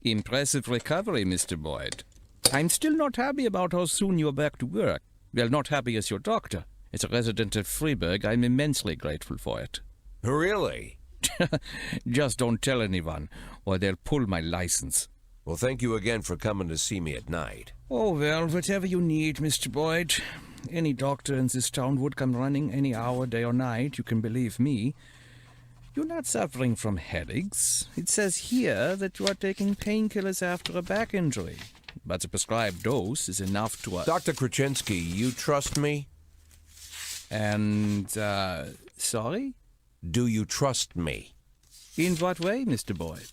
Impressive recovery, Mr. Boyd. I'm still not happy about how soon you're back to work. Well, not happy as your doctor. As a resident of Freiburg, I'm immensely grateful for it. Really? Just don't tell anyone, or they'll pull my license. Well, thank you again for coming to see me at night. Oh, well, whatever you need, Mr. Boyd. Any doctor in this town would come running any hour, day or night, you can believe me. You're not suffering from headaches. It says here that you are taking painkillers after a back injury. But the prescribed dose is enough to... Dr. Kraczynski, you trust me? And, sorry? Do you trust me? In what way, Mr. Boyd?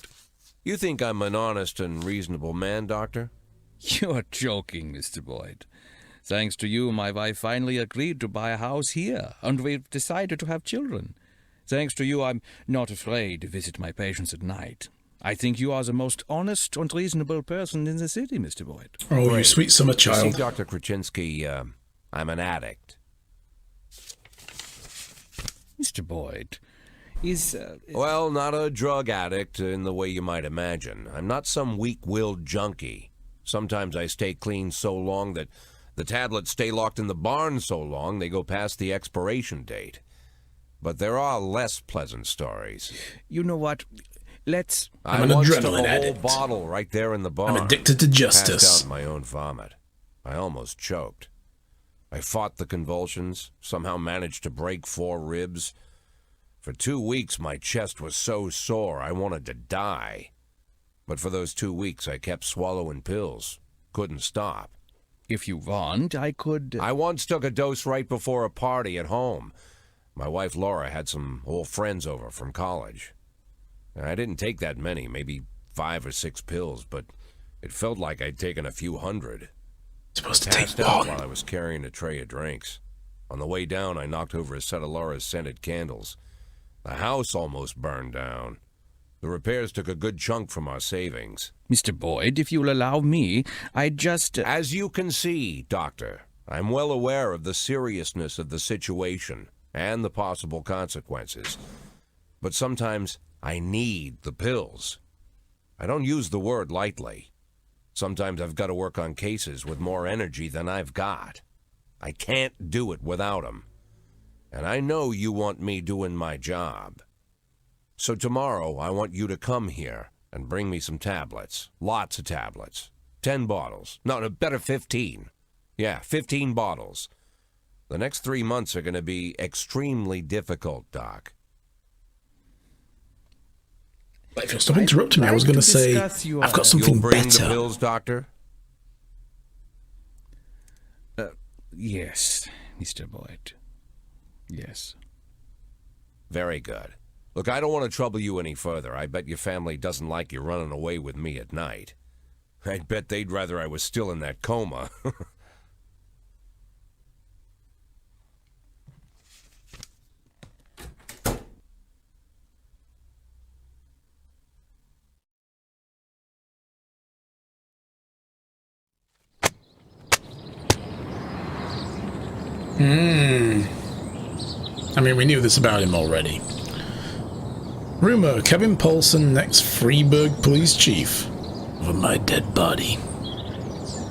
You think I'm an honest and reasonable man, Doctor? You're joking, Mr. Boyd. Thanks to you, my wife finally agreed to buy a house here, and we've decided to have children. Thanks to you, I'm not afraid to visit my patients at night. I think you are the most honest and reasonable person in the city, Mr. Boyd. Oh, Great. you sweet summer child. See, Dr. Kraczynski, I'm an addict. Mr. Boyd, is... Well, not a drug addict in the way you might imagine. I'm not some weak-willed junkie. Sometimes I stay clean so long that the tablets stay locked in the barn so long they go past the expiration date. But there are less pleasant stories. You know what? Let's... I'm an once took adrenaline a whole addict. bottle right there in the barn. I'm addicted to justice. Passed out in my own vomit. I almost choked. I fought the convulsions, somehow managed to break 4 ribs. For 2 weeks, my chest was so sore I wanted to die. But for those 2 weeks, I kept swallowing pills. Couldn't stop. If you want, I could... I once took a dose right before a party at home. My wife Laura had some old friends over from college. I didn't take that many, maybe 5 or 6 pills, but it felt like I'd taken a few hundred. Supposed to I take passed out one. while I was carrying a tray of drinks. On the way down, I knocked over a set of Laura's scented candles. The house almost burned down. The repairs took a good chunk from our savings. Mr. Boyd, if you'll allow me, I'd just... As you can see, Doctor, I'm well aware of the seriousness of the situation and the possible consequences. But sometimes I need the pills. I don't use the word lightly. Sometimes I've got to work on cases with more energy than I've got. I can't do it without 'em. And I know you want me doing my job. So tomorrow I want you to come here and bring me some tablets. Lots of tablets. 10 bottles. No, better 15. Yeah, 15 bottles. The next 3 months are going to be extremely difficult, Doc. But if you'll stop interrupting me, I was going to say, I've got something You'll bring better. the pills, Doctor? Yes, Mr. Boyd. Yes. Very good. Look, I don't want to trouble you any further. I bet your family doesn't like you running away with me at night. I'd bet they'd rather I was still in that coma. I mean, we knew this about him already. Rumor, Kevin Paulson, next Freiburg police chief. Over my dead body.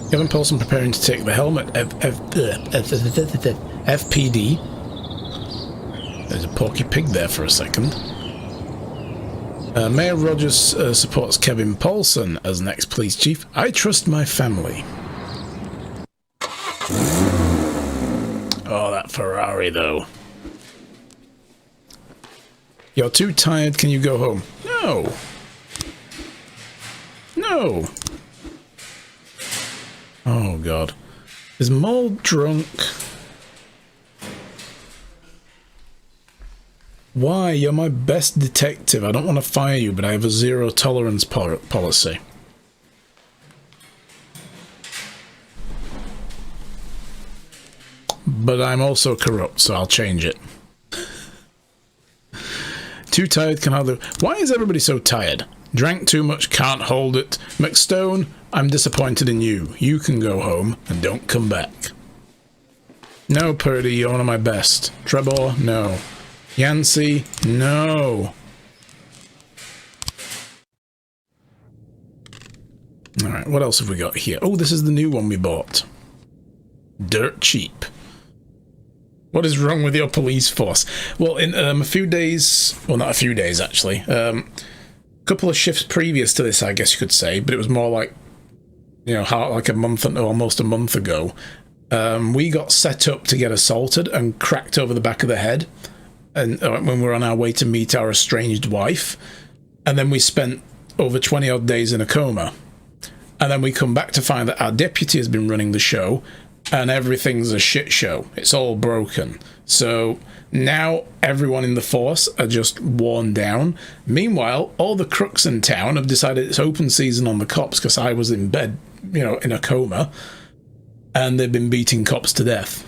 Kevin Paulson preparing to take the helm at FPD. There's a porky pig there for a second. Mayor Rogers supports Kevin Paulson as next police chief. I trust my family. Oh, that Ferrari, though. You're too tired, can you go home? No. No. Oh, God. Is Maul drunk? Why? You're my best detective. I don't want to fire you, but I have a zero tolerance policy. But I'm also corrupt, so I'll change it. Too tired, can hardly... Why is everybody so tired? Drank too much, can't hold it. McStone, I'm disappointed in you. You can go home and don't come back. No, Purdy, you're one of my best. Trebor, no. Yancey, no. Alright, what else have we got here? Oh, this is the new one we bought. Dirt cheap. What is wrong with your police force? Well, in a few days, well, not a few days actually, a couple of shifts previous to this, I guess you could say, but it was more like, you know, like a month, almost a month ago, we got set up to get assaulted and cracked over the back of the head, and when we were on our way to meet our estranged wife, and then we spent over 20 odd days in a coma, and then we come back to find that our deputy has been running the show, and everything's a shit show. It's all broken. So now everyone in the force are just worn down. Meanwhile, all the crooks in town have decided it's open season on the cops because I was in bed, you know, in a coma, and they've been beating cops to death.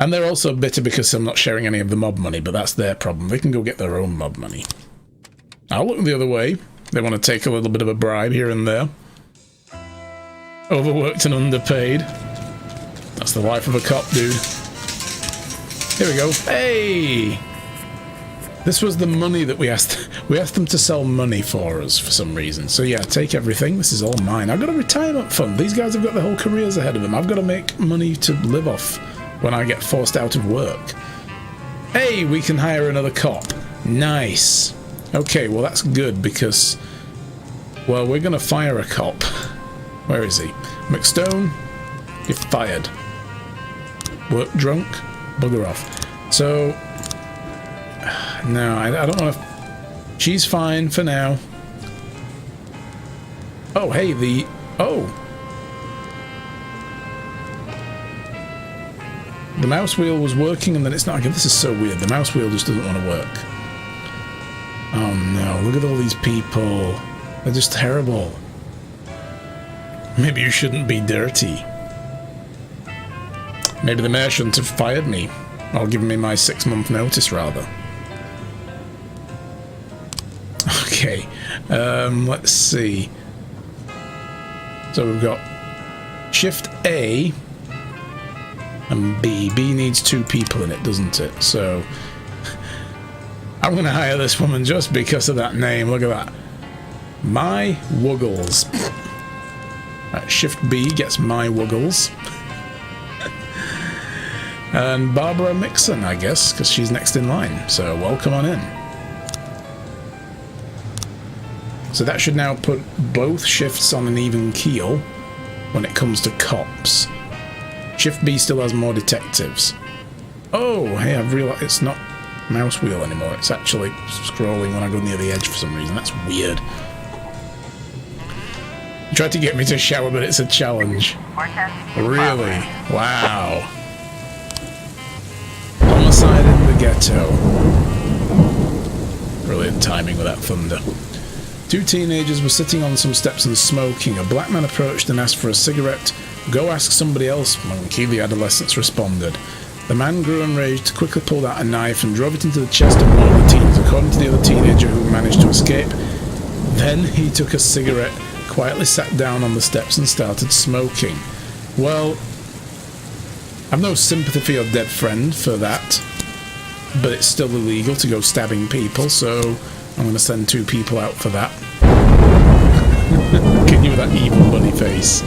And they're also bitter because I'm not sharing any of the mob money, but that's their problem. They can go get their own mob money. I'll look the other way. They want to take a little bit of a bribe here and there. Overworked and underpaid. That's the life of a cop, dude. Here we go. Hey! This was the money that we asked. We asked them to sell money for us for some reason. So yeah, take everything. This is all mine. I've got a retirement fund. These guys have got their whole careers ahead of them. I've got to make money to live off when I get forced out of work. Hey, we can hire another cop. Nice. Okay, well that's good because, well, we're going to fire a cop. Where is he? McStone, you're fired. Work drunk? Bugger off. So, no, I don't want to... She's fine for now. Oh, hey, oh! The mouse wheel was working and then it's not again. This is so weird. The mouse wheel just doesn't want to work. Oh no, look at all these people. They're just terrible. Maybe you shouldn't be dirty. Maybe the mayor shouldn't have fired me. Or given me my 6-month notice, rather. Okay. Let's see. So we've got Shift A and B. B needs 2 people in it, doesn't it? So I'm going to hire this woman just because of that name. Look at that. My Wuggles. Right, Shift B gets My Wuggles. And Barbara Mixon, I guess, because she's next in line. So welcome on in. So that should now put both shifts on an even keel when it comes to cops. Shift B still has more detectives. Oh, hey, I've realised it's not mouse wheel anymore. It's actually scrolling when I go near the edge for some reason. That's weird. You tried to get me to shower, but it's a challenge. Really? Wow. Homicide in the ghetto. Brilliant timing with that thunder. 2 teenagers were sitting on some steps and smoking. A black man approached and asked for a cigarette. Go ask somebody else, monkey, the adolescents responded. The man grew enraged, quickly pulled out a knife and drove it into the chest of one of the teens, according to the other teenager who managed to escape. Then he took a cigarette, quietly sat down on the steps and started smoking. Well, I've no sympathy for your dead friend for that, but it's still illegal to go stabbing people, so I'm going to send 2 people out for that. Look at you with that evil bunny face.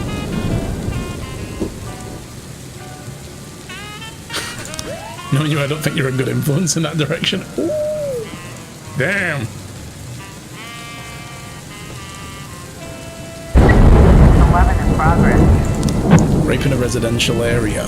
Knowing you, I don't think you're a good influence in that direction. Ooh. Damn. 11 in progress. Rape in a residential area.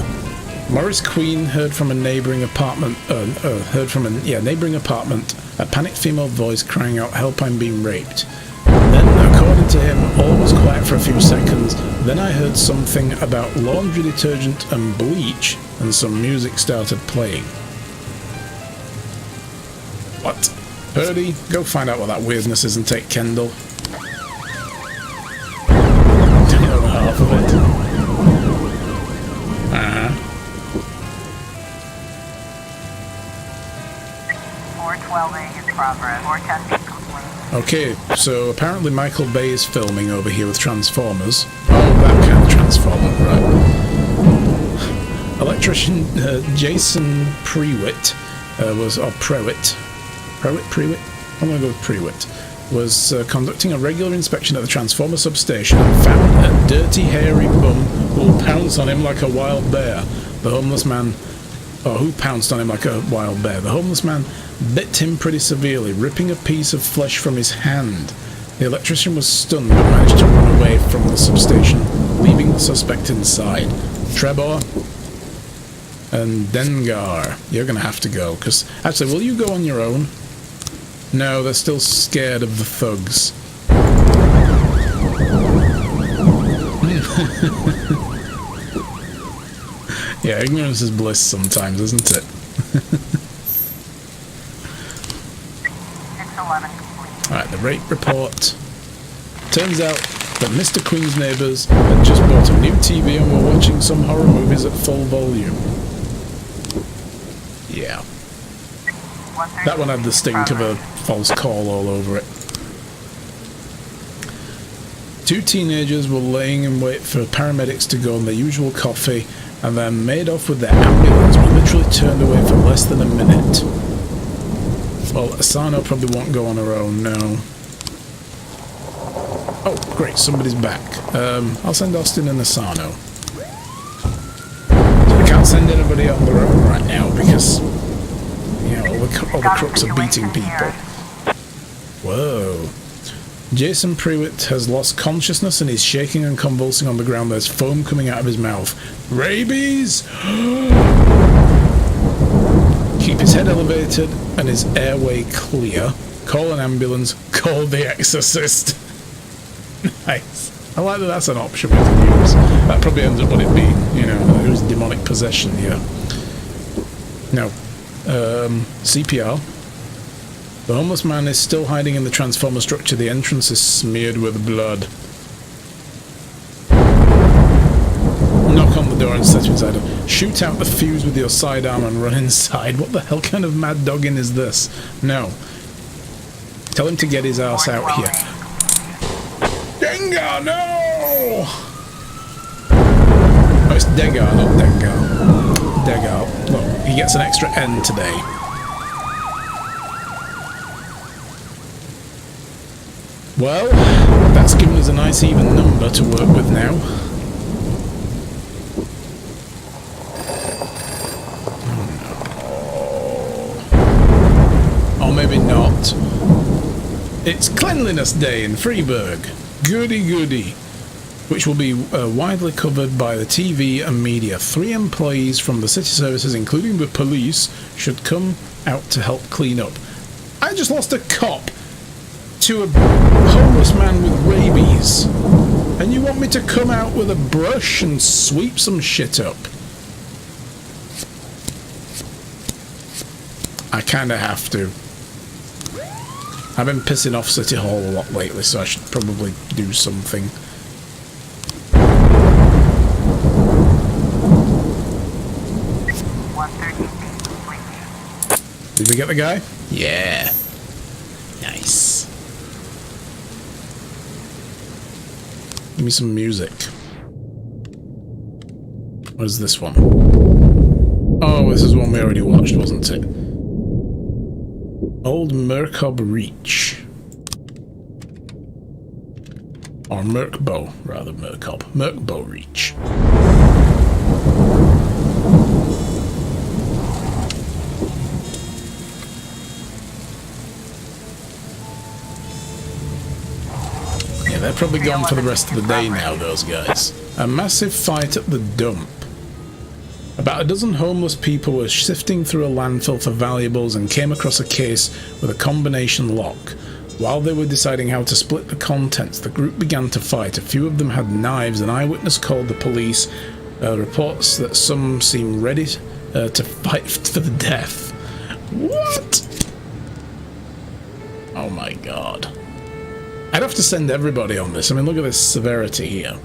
Morris Queen heard from a neighbouring apartment. Neighbouring apartment. A panicked female voice crying out, "Help! I'm being raped." Then, according to him, all was quiet for a few seconds. Then I heard something about laundry detergent and bleach, and some music started playing. What? Purdy, go find out what that weirdness is and take Kendall. Don't know half of it. 412A in progress. 410 complete. Okay, so apparently Michael Bay is filming over here with Transformers. Oh, that kind of Transformer, right. Electrician Jason Prewitt Prewitt? I'm going to go with Prewitt. was conducting a regular inspection at the transformer substation and found a dirty, hairy bum who will pounce on him like a wild bear. The homeless man... Oh, who pounced on him like a wild bear? The homeless man bit him pretty severely, ripping a piece of flesh from his hand. The electrician was stunned but managed to run away from the substation, leaving the suspect inside. Trebor and Dengar, you're going to have to go, because... Actually, will you go on your own? No, they're still scared of the thugs. Yeah, ignorance is bliss sometimes, isn't it? 611 complete. Alright, the rape report. Turns out that Mr. Queen's neighbours had just bought a new TV and were watching some horror movies at full volume. Yeah. That one had the stink of a false call all over it. 2 teenagers were laying in wait for paramedics to go on their usual coffee and then made off with their ambulance. We literally turned away for less than a minute. Well, Asano probably won't go on her own, no. Oh, great, somebody's back. I'll send Austin and Asano. I can't send anybody on their own right now because... You know, all the crooks are beating people. Whoa. Jason Pruitt has lost consciousness and is shaking and convulsing on the ground. There's foam coming out of his mouth. Rabies! Keep his head elevated and his airway clear. Call an ambulance. Call the exorcist. Nice. I like that that's an option we can use. That probably ends up what it being. You know, it was demonic possession, yeah. No. CPR. The homeless man is still hiding in the transformer structure. The entrance is smeared with blood. Knock on the door and step inside. Shoot out the fuse with your sidearm and run inside. What the hell kind of mad dogging is this? No. Tell him to get his ass out here. Dengar, no! Oh, it's Degar, not Dengar. Degar. Look, he gets an extra N today. Well, that's given us a nice even number to work with now. Oh, or maybe not. It's Cleanliness Day in Freiburg. Goody goody. Which will be widely covered by the TV and media. 3 employees from the city services, including the police, should come out to help clean up. I just lost a cop to a homeless man with rabies, and you want me to come out with a brush and sweep some shit up? I kinda have to. I've been pissing off City Hall a lot lately, so I should probably do something. Did we get the guy? Yeah. Nice. Give me some music. What is this one? Oh, this is one we already watched, wasn't it? Old Merkbow Reach. Or Merkbow, rather, Merkbow Reach. Yeah, they're probably gone for the rest of the day now, those guys. A massive fight at the dump. About a dozen homeless people were sifting through a landfill for valuables and came across a case with a combination lock. While they were deciding how to split the contents, the group began to fight. A few of them had knives. An eyewitness called the police. Reports that some seemed ready to fight to the death. What? Oh my god. I'd have to send everybody on this. I mean, look at this severity here.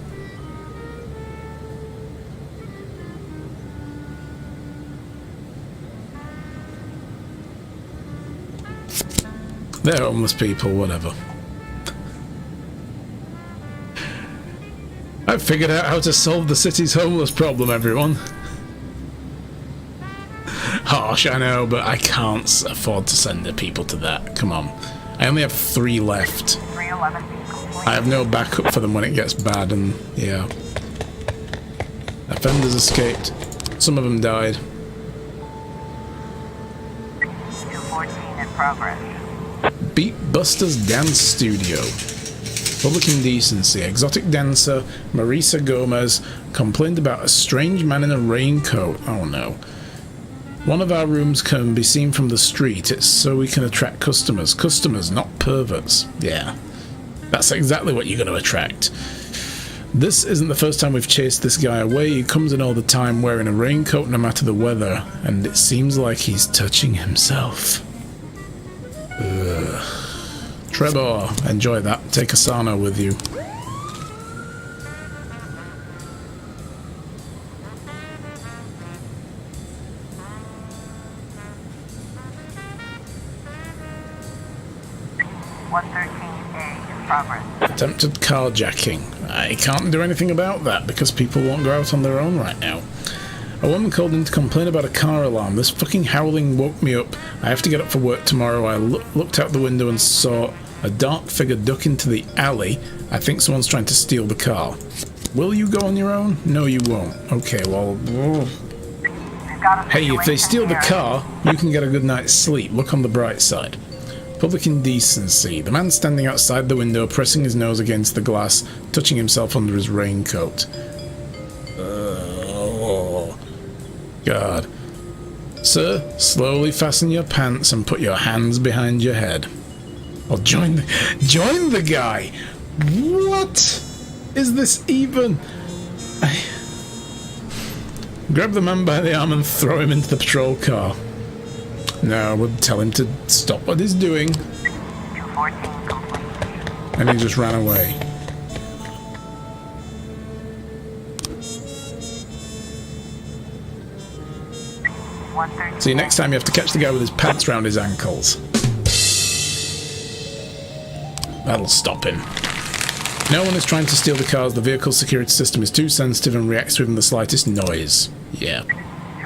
They're homeless people, whatever. I've figured out how to solve the city's homeless problem, everyone. Harsh, I know, but I can't afford to send the people to that. Come on. I only have 3 left. 311B complete. I have no backup for them when it gets bad, and yeah. Offenders escaped. Some of them died. 214 in progress. Beat Busters Dance Studio. Public Indecency. Exotic dancer Marisa Gomez complained about a strange man in a raincoat. Oh no. One of our rooms can be seen from the street. It's so we can attract customers. Customers, not perverts. Yeah. That's exactly what you're going to attract. This isn't the first time we've chased this guy away. He comes in all the time wearing a raincoat no matter the weather, and it seems like he's touching himself. Ugh. Trebor, enjoy that. Take Asana with you. Attempted carjacking. I can't do anything about that because people won't go out on their own right now. A woman called in to complain about a car alarm. This fucking howling woke me up. I have to get up for work tomorrow. I looked out the window and saw a dark figure duck into the alley. I think someone's trying to steal the car. Will you go on your own? No, you won't. Okay, well... Hey, if they steal the car, you can get a good night's sleep. Look on the bright side. Public Indecency. The man standing outside the window, pressing his nose against the glass, touching himself under his raincoat. Oh, God. Sir, slowly fasten your pants and put your hands behind your head. Or join the guy. What is this even? Grab the man by the arm and throw him into the patrol car. No, I would tell him to stop what he's doing. 214 complete. And he just ran away. See, next time you have to catch the guy with his pants round his ankles. That'll stop him. No one is trying to steal the cars. The vehicle security system is too sensitive and reacts to even the slightest noise. Yeah.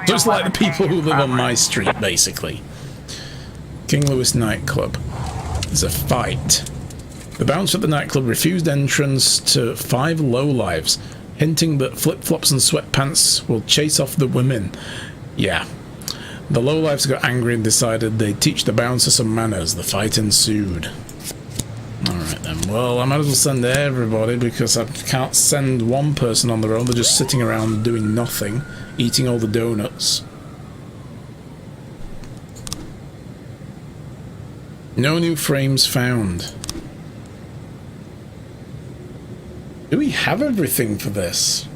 Just like the people who live on my street, basically. King Louis nightclub. There's a fight. The bouncer at the nightclub refused entrance to 5 lowlives, hinting that flip-flops and sweatpants will chase off the women. Yeah. The lowlives got angry and decided they'd teach the bouncer some manners. The fight ensued. Alright then. Well, I might as well send everybody because I can't send one person on their own. They're just sitting around doing nothing, eating all the donuts. No new frames found. Do we have everything for this?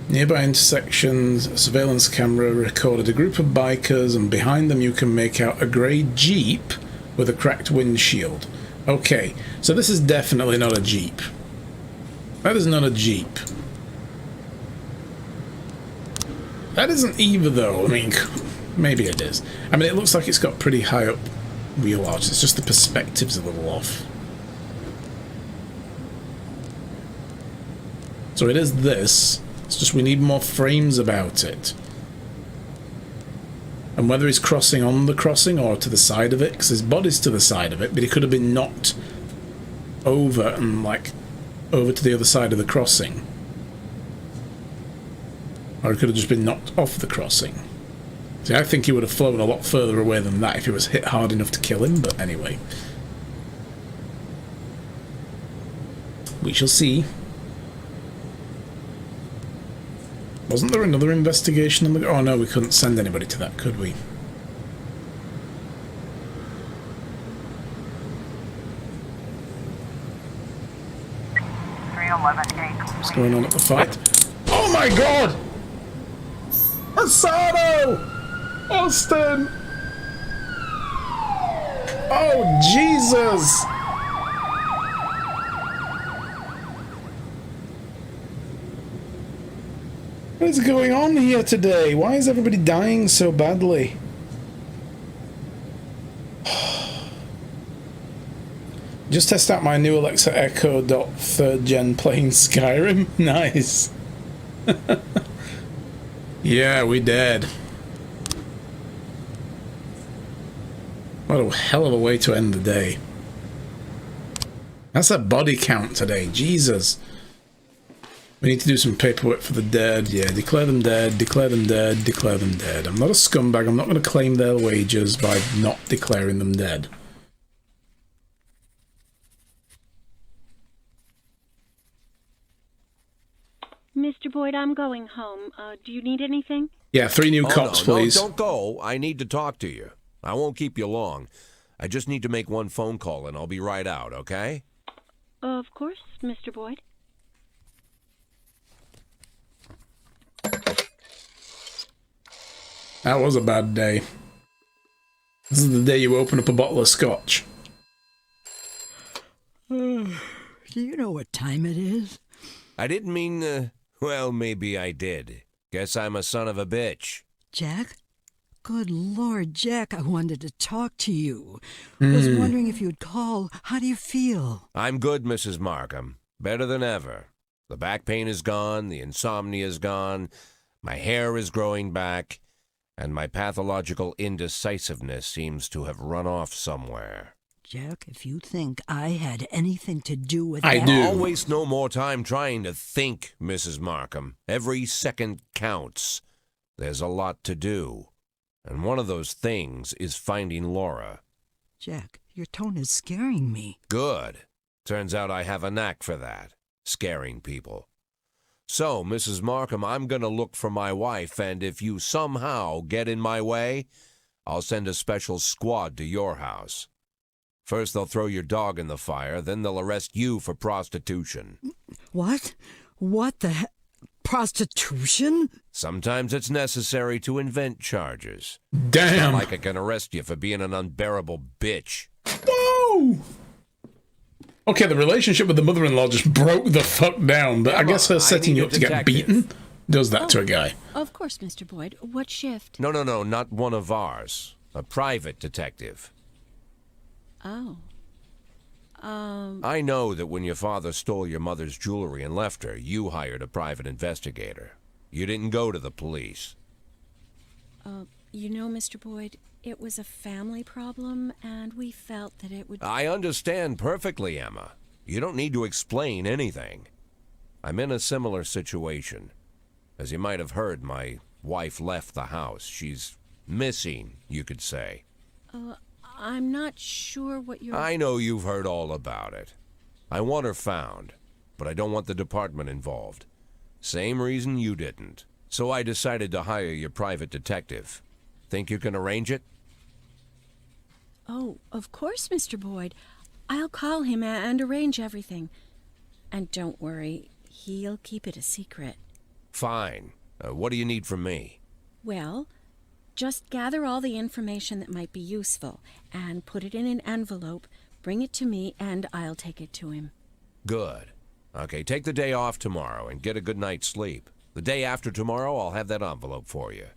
Nearby intersections, a surveillance camera recorded a group of bikers, and behind them you can make out a grey Jeep with a cracked windshield. Okay, so this is definitely not a Jeep. That is not a Jeep. That isn't either, though. I mean, maybe it is. I mean, it looks like it's got pretty high up wheel arches. It's just the perspective's a little off. So it is this. It's just we need more frames about it. And whether he's crossing on the crossing or to the side of it, because his body's to the side of it, but he could have been knocked over and, like, over to the other side of the crossing. Or he could have just been knocked off the crossing. See, I think he would have flown a lot further away than that if he was hit hard enough to kill him, but anyway. We shall see. Wasn't there another investigation on the... Oh no, we couldn't send anybody to that, could we? What's going on at the fight? Oh my god! Asano! Austin! Oh Jesus! What is going on here today? Why is everybody dying so badly? Just test out my new Alexa Echo Dot 3rd Gen playing Skyrim. Nice. Yeah, we did. What a hell of a way to end the day. That's a body count today. Jesus. We need to do some paperwork for the dead. Yeah, declare them dead, declare them dead, declare them dead. I'm not a scumbag. I'm not going to claim their wages by not declaring them dead. Mr. Boyd, I'm going home. Do you need anything? Yeah, 3 new cops, no, please. No, don't go. I need to talk to you. I won't keep you long. I just need to make one phone call and I'll be right out, okay? Of course, Mr. Boyd. That was a bad day. This is the day you open up a bottle of scotch. Do you know what time it is? I didn't mean, well, maybe I did. Guess I'm a son of a bitch. Jack? Good Lord, Jack, I wanted to talk to you. Was wondering if you'd call. How do you feel? I'm good, Mrs. Markham. Better than ever. The back pain is gone, the insomnia is gone, my hair is growing back, and my pathological indecisiveness seems to have run off somewhere. Jack, if you think I had anything to do with I that... do. I'll waste no more time trying to think, Mrs. Markham. Every second counts. There's a lot to do. And one of those things is finding Laura. Jack, your tone is scaring me. Good. Turns out I have a knack for that, scaring people. So, Mrs. Markham, I'm going to look for my wife, and if you somehow get in my way, I'll send a special squad to your house. First, they'll throw your dog in the fire, then they'll arrest you for prostitution. What? What the prostitution? Sometimes it's necessary to invent charges. Damn. Not like I can arrest you for being an unbearable bitch. Whoa! Okay, the relationship with the mother-in-law just broke the fuck down, but I guess her setting you up to get beaten does that to a guy. Of course, Mr. Boyd. What shift? No, not one of ours. A private detective. Oh. I know that when your father stole your mother's jewelry and left her, you hired a private investigator. You didn't go to the police. You know, Mr. Boyd, it was a family problem, and we felt that it would... I understand perfectly, Emma. You don't need to explain anything. I'm in a similar situation. As you might have heard, my wife left the house. She's missing, you could say. I'm not sure what you're... I know you've heard all about it. I want her found, but I don't want the department involved. Same reason you didn't. So I decided to hire your private detective. Think you can arrange it? Oh, of course, Mr. Boyd. I'll call him and arrange everything. And don't worry, he'll keep it a secret. Fine. What do you need from me? Well, just gather all the information that might be useful and put it in an envelope, bring it to me, and I'll take it to him. Good. Okay, take the day off tomorrow and get a good night's sleep. The day after tomorrow, I'll have that envelope for you.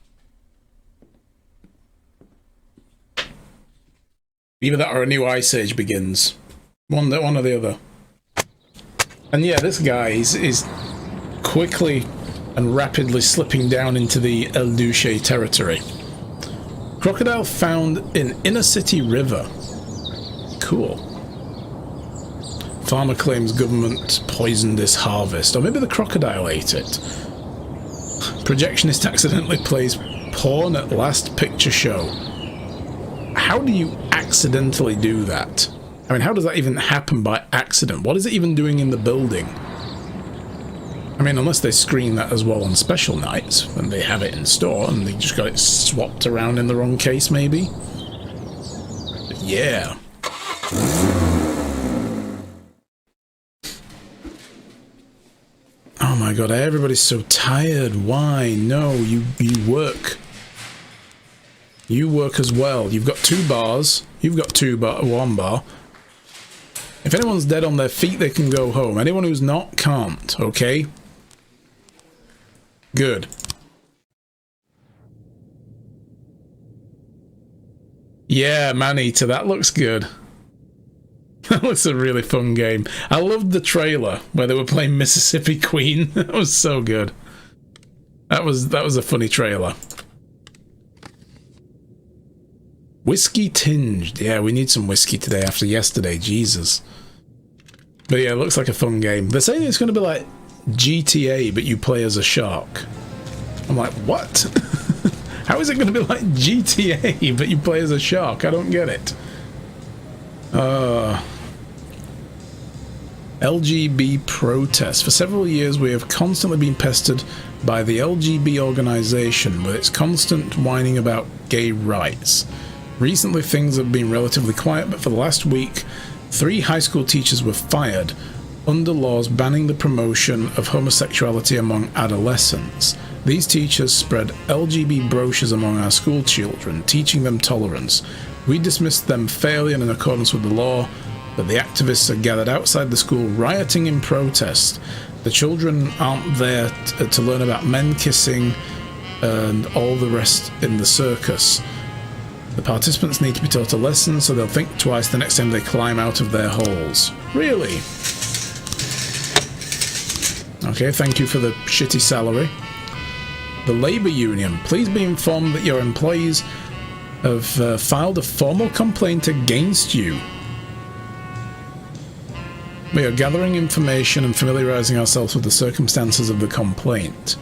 Either that or a new Ice Age begins. One or the other. And yeah, this guy is quickly and rapidly slipping down into the El Duce territory. Crocodile found in Inner City River. Cool. Farmer claims government poisoned his harvest. Or maybe the crocodile ate it. Projectionist accidentally plays porn at last picture show. How do you accidentally do that? I mean, how does that even happen by accident? What is it even doing in the building? I mean, unless they screen that as well on special nights, and they have it in store, and they just got it swapped around in the wrong case, maybe? But yeah. Oh my god, everybody's so tired. Why? No, you work. You work as well. You've got 2 bars. You've got 1 bar. If anyone's dead on their feet, they can go home. Anyone who's not can't, okay? Good. Yeah, Maneater, that looks good. That looks a really fun game. I loved the trailer where they were playing Mississippi Queen. That was so good. That was a funny trailer. Whiskey tinged. Yeah, we need some whiskey today after yesterday. Jesus. But yeah, it looks like a fun game. They're saying it's going to be like GTA, but you play as a shark. I'm like, what? How is it going to be like GTA, but you play as a shark? I don't get it. LGB protests. For several years, we have constantly been pestered by the LGB organization with its constant whining about gay rights. Recently, things have been relatively quiet, but for the last week, 3 high school teachers were fired under laws banning the promotion of homosexuality among adolescents. These teachers spread LGB brochures among our school children, teaching them tolerance. We dismissed them fairly and in accordance with the law, but the activists are gathered outside the school rioting in protest. The children aren't there to learn about men kissing and all the rest in the circus. The participants need to be taught a lesson so they'll think twice the next time they climb out of their holes. Really? Okay, thank you for the shitty salary. The Labour Union. Please be informed that your employees have filed a formal complaint against you. We are gathering information and familiarising ourselves with the circumstances of the complaint.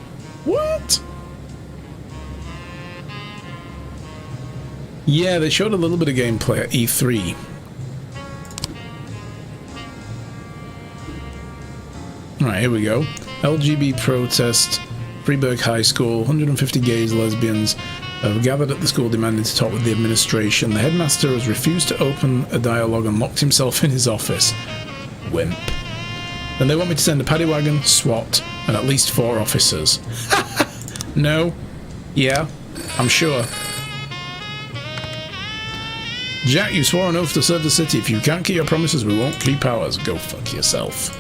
What? Yeah, they showed a little bit of gameplay at E3. Alright, here we go. LGB protest, Freeburg High School, 150 gays, lesbians have gathered at the school demanding to talk with the administration. The headmaster has refused to open a dialogue and locked himself in his office. Wimp. Then they want me to send a paddy wagon, SWAT, and at least 4 officers. No. Yeah, I'm sure. Jack, you swore an oath to serve the city. If you can't keep your promises, we won't keep ours. Go fuck yourself.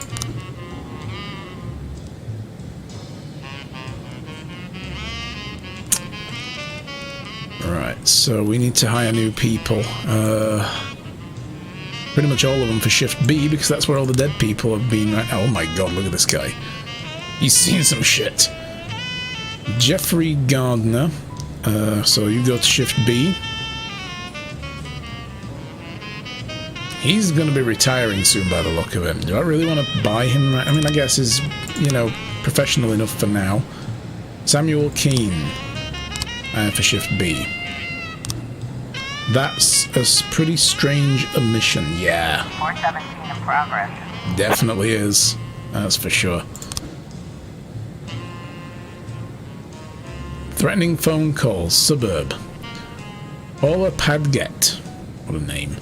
Right, so we need to hire new people. Pretty much all of them for Shift B, because that's where all the dead people have been right now. Oh my god, look at this guy. He's seen some shit. Jeffrey Gardner. So you go to Shift B. He's going to be retiring soon by the look of him. Do I really want to buy him? I mean, I guess he's, you know, professional enough for now. Samuel Keane for Shift B. That's a pretty strange omission, yeah. 417 in progress. Definitely is. That's for sure. Threatening phone calls, suburb. Paula Padgett, what a name,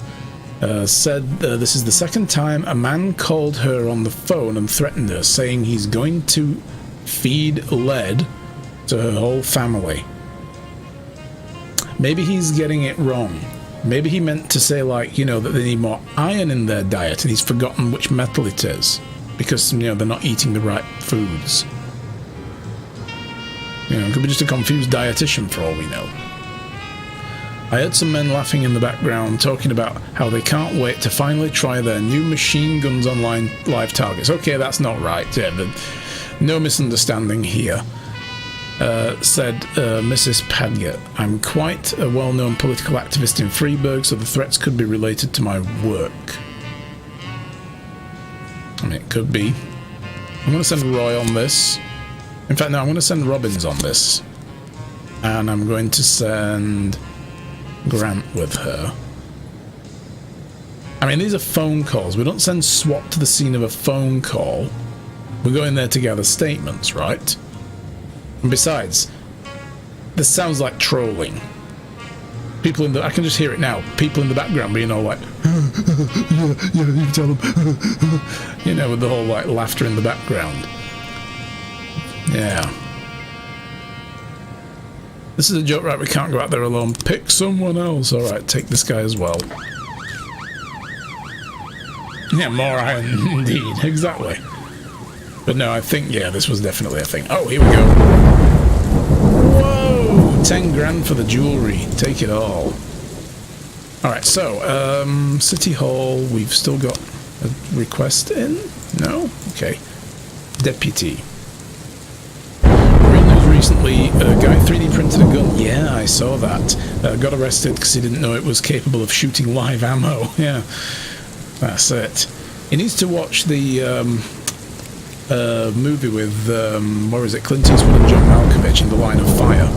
said this is the second time a man called her on the phone and threatened her, saying he's going to feed lead to her whole family. Maybe he's getting it wrong. Maybe he meant to say, like, you know, that they need more iron in their diet and he's forgotten which metal it is because, you know, they're not eating the right foods. You know, it could be just a confused dietitian for all we know. I heard some men laughing in the background talking about how they can't wait to finally try their new machine guns online live targets. Okay, that's not right. Yeah, but no misunderstanding here. Said Mrs. Padgett. I'm quite a well-known political activist in Freeburg, so the threats could be related to my work. I mean, it could be. I'm going to send Roy on this. In fact, no, I'm going to send Robbins on this. And I'm going to send Grant with her. I mean, these are phone calls. We don't send SWAT to the scene of a phone call. We go in there to gather statements, right? And besides, this sounds like trolling. People in the... I can just hear it now. People in the background being all like... yeah, you tell them. You know, with the whole, like, laughter in the background. Yeah. This is a joke, right? We can't go out there alone. Pick someone else. Alright, take this guy as well. Yeah, more iron, indeed. Exactly. But no, I think, yeah, this was definitely a thing. Oh, here we go. Whoa! 10 grand for the jewellery. Take it all. Alright, so, City Hall, we've still got a request in? No? Okay. Deputy. Real News recently, a guy 3D printed a gun. Yeah, I saw that. Got arrested because he didn't know it was capable of shooting live ammo. Yeah, that's it. He needs to watch the movie with, where is it, Clint Eastwood and John Malkovich in The Line of Fire.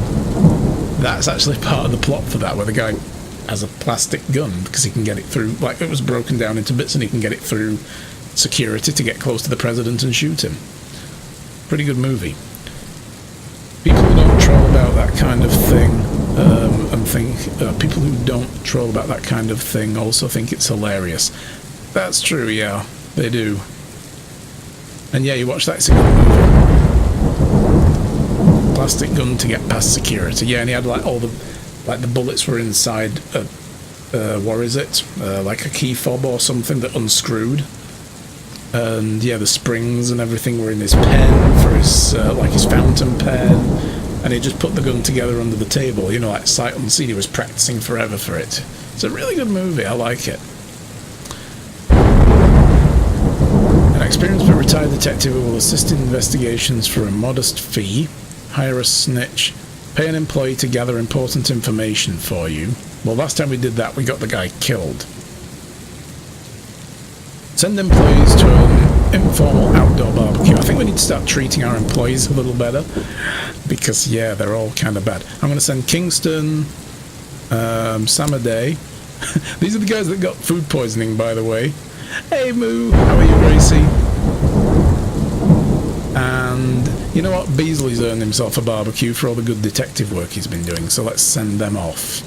That's actually part of the plot for that, where the guy has a plastic gun because he can get it through, like it was broken down into bits and he can get it through security to get close to the president and shoot him. Pretty good movie. People who don't troll about that kind of thing, people who don't troll about that kind of thing also think it's hilarious. That's true, yeah, they do. And yeah, you watch that, it's a good movie. Plastic gun to get past security. Yeah, and he had like all the, like the bullets were inside what is it? Like a key fob or something that unscrewed. And yeah, the springs and everything were in his pen for his, like his fountain pen. And he just put the gun together under the table, you know, like sight unseen. He was practicing forever for it. It's a really good movie, I like it. An experienced but retired detective who will assist in investigations for a modest fee, hire a snitch, pay an employee to gather important information for you. Well, last time we did that, we got the guy killed. Send employees to an informal outdoor barbecue. I think we need to start treating our employees a little better, because, yeah, they're all kind of bad. I'm going to send Kingston, Sam Day. These are the guys that got food poisoning, by the way. Hey, Moo, how are you, Gracie? And you know what? Beasley's earned himself a barbecue for all the good detective work he's been doing, so let's send them off.